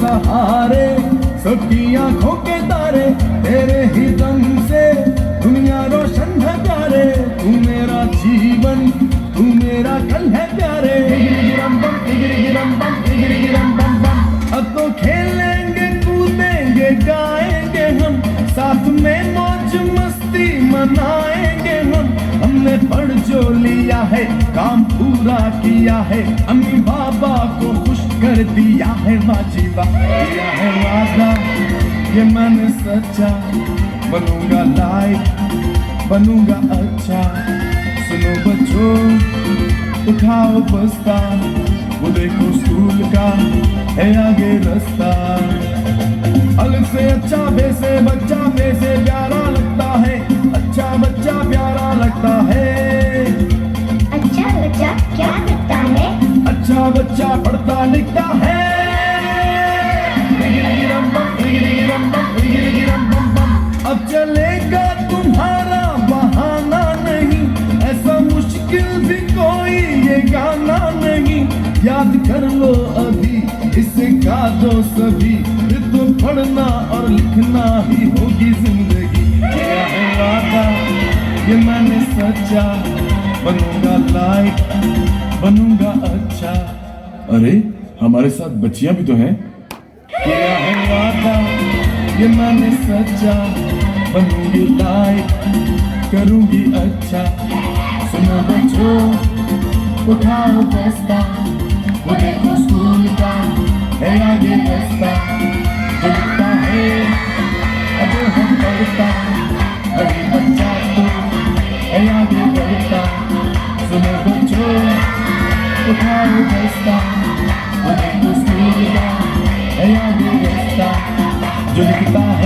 सहारे सबकी आंखों के तारे तेरे ही दम से दुनिया रोशन है प्यारे तू मेरा जीवन तू मेरा कल है प्यारे गिरम बम गिरम बम बम अब तो खेलेंगे कूदेंगे गाएंगे हम साथ में मौज मस्ती मनाएंगे हमने पढ़ जो लिया है काम पूरा किया है अम्मी बाबा को खुश कर दिया है वाजिबा किया है वादा ये मैंने सच्चा बनूंगा लाइक बनूंगा अच्छा सुनो बच्चों उठाओ बस्ता वो देखो स्कूल का है आगे रास्ता अलग से अच्छा वैसे बच्चा वैसे प्यारा लगता है अच्छा बच्चा प्यारा लगता है अच्छा बच्चा क्या करता है अच्छा बच्चा पढ़ता लिखता है अब चलेगा तुम्हारा बहाना नहीं ऐसा मुश्किल भी कोई ये गाना नहीं याद कर लो अभी इसे गा दो सभी तो पढ़ना और लिखना ही होगी जिंदगी क्या है वादा ये मैंने सच्चा बनूंगा लाइक बनूंगा अच्छा अरे हमारे साथ बच्चियां भी तो हैं क्या है वादा ये मैंने सच्चा बनूंगी लाइक करूंगी अच्छा सुनो बच्चों उठाओ बस्ता वो देखो स्कूल का है आगे रास्ता दिखता है अब हम पढ़ता अभी बच्चा तो है आगे बढ़ता सुनो बच्चों उठाओ बस्ता वो देखो स्कूल का है आगे रास्ता जो लिखता है